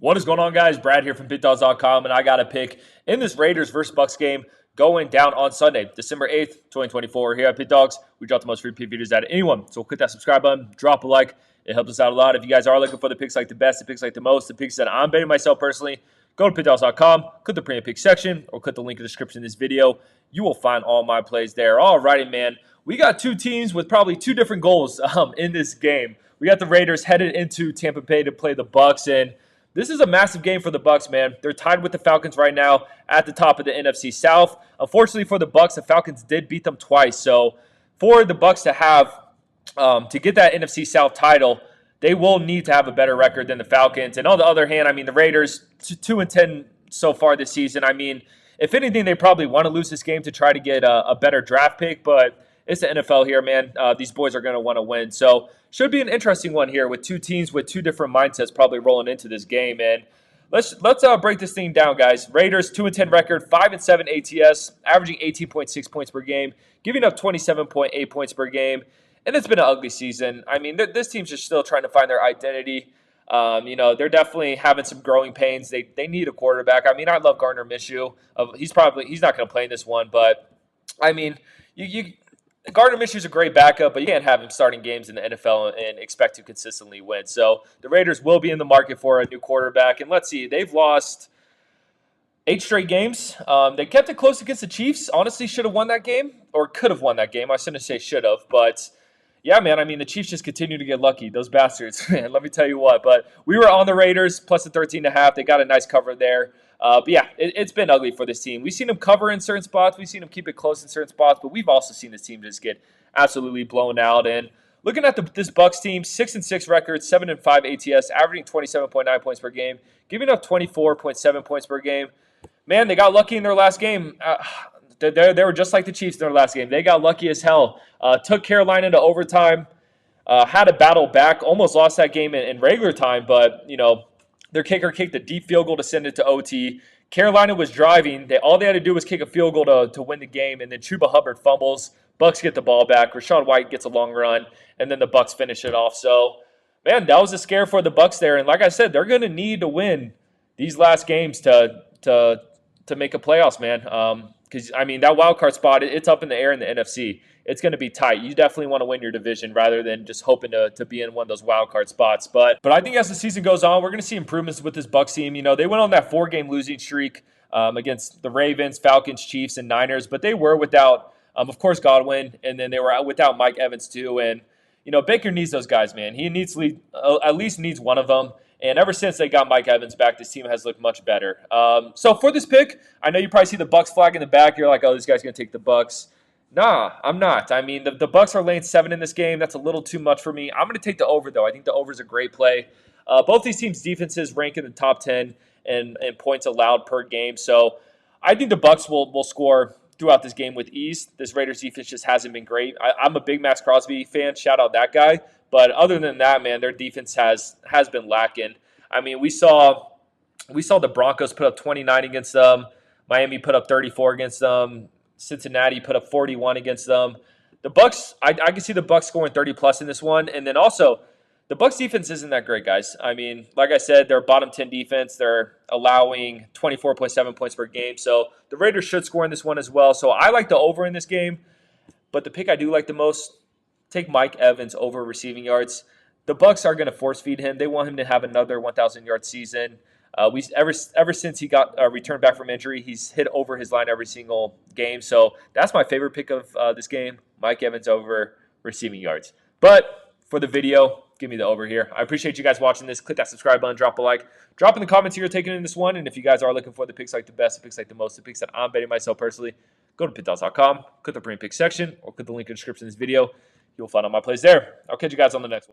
What is going on, guys? Brad here from Pickdawgz.com, and I got a pick in this Raiders versus Bucks game going down on Sunday, December 8th, 2024. Here at Pickdawgz, we drop the most free pick videos out of anyone. So click that subscribe button, drop a like. It helps us out a lot. If you guys are looking for the picks like the best, the picks like the most, the picks that I'm betting myself personally, go to Pickdawgz.com, click the premium pick section, or click the link in the description of this video. You will find all my plays there. All righty, man. We got two teams with probably two different goals in this game. We got the Raiders headed into Tampa Bay to play the Bucks, and this is a massive game for the Bucks, man. They're tied with the Falcons right now at the top of the NFC South. Unfortunately for the Bucks, the Falcons did beat them twice. So for the Bucks to have to get that NFC South title, they will need to have a better record than the Falcons. And on the other hand, I mean, the Raiders 2-10 so far this season. I mean, if anything, they probably want to lose this game to try to get a better draft pick, but it's the NFL here, man. These boys are going to want to win. So should be an interesting one here with two teams with two different mindsets probably rolling into this game. And let's break this thing down, guys. Raiders 2-10 record, 5-7 ATS, averaging 18.6 points per game, giving up 27.8 points per game. And it's been an ugly season. I mean, this team's just still trying to find their identity. They're definitely having some growing pains. They need a quarterback. I mean, I love Gardner Minshew. He's not going to play in this one, but I mean, Gardner Minshew's a great backup, but you can't have him starting games in the NFL and expect to consistently win. So the Raiders will be in the market for a new quarterback. And let's see, they've lost 8 straight games. They kept it close against the Chiefs. Honestly, should have won that game, or could have won that game. I shouldn't say should have, but yeah, man, I mean, the Chiefs just continue to get lucky. Those bastards, man, let me tell you what. But we were on the Raiders, plus the 13.5. They got a nice cover there. But yeah, it's been ugly for this team. We've seen them cover in certain spots. We've seen them keep it close in certain spots. But we've also seen this team just get absolutely blown out. And looking at this Bucks team, 6-6 record, 7-5 ATS, averaging 27.9 points per game, giving up 24.7 points per game. Man, they got lucky in their last game. They were just like the Chiefs in their last game. They got lucky as hell. Took Carolina to overtime. Had a battle back. Almost lost that game in regular time. But, their kicker kicked a deep field goal to send it to OT. Carolina was driving. All they had to do was kick a field goal to win the game. And then Chuba Hubbard fumbles. Bucks get the ball back. Rachaad White gets a long run. And then the Bucks finish it off. So, man, that was a scare for the Bucks there. And like I said, they're going to need to win these last games to make a playoffs, man. Because, I mean, that wild card spot, it's up in the air in the NFC. It's going to be tight. You definitely want to win your division rather than just hoping to be in one of those wild card spots. But I think as the season goes on, we're going to see improvements with this Bucs team. They went on that 4-game losing streak against the Ravens, Falcons, Chiefs, and Niners. But they were without, of course, Godwin. And then they were without Mike Evans, too. And, Baker needs those guys, man. He at least needs one of them. And ever since they got Mike Evans back, this team has looked much better. So for this pick, I know you probably see the Bucks flag in the back. You're like, oh, this guy's going to take the Bucks. Nah, I'm not. I mean, the Bucks are laying 7 in this game. That's a little too much for me. I'm going to take the over, though. I think the over is a great play. Both these teams' defenses rank in the top 10 in points allowed per game. So I think the Bucks will score throughout this game with ease. This Raiders defense just hasn't been great. I'm a big Max Crosby fan. Shout out that guy. But other than that, man, their defense has been lacking. I mean, we saw the Broncos put up 29 against them. Miami put up 34 against them. Cincinnati put up 41 against them. The Bucks, I can see the Bucks scoring 30+ in this one. And then also, the Bucks defense isn't that great, guys. I mean, like I said, they're a bottom 10 defense. They're allowing 24.7 points per game. So the Raiders should score in this one as well. So I like the over in this game. But the pick I do like the most, take Mike Evans over receiving yards. The Bucks are going to force feed him. They want him to have another 1,000-yard season. Ever since he got returned back from injury, he's hit over his line every single game. So that's my favorite pick of this game, Mike Evans over receiving yards. But for the video, give me the over here. I appreciate you guys watching this. Click that subscribe button, drop a like. Drop in the comments who you're taking in this one. And if you guys are looking for the picks like the best, the picks like the most, the picks that I'm betting myself personally, go to Pickdawgz.com, click the premium pick section, or click the link in the description of this video. You'll find all my plays there. I'll catch you guys on the next one.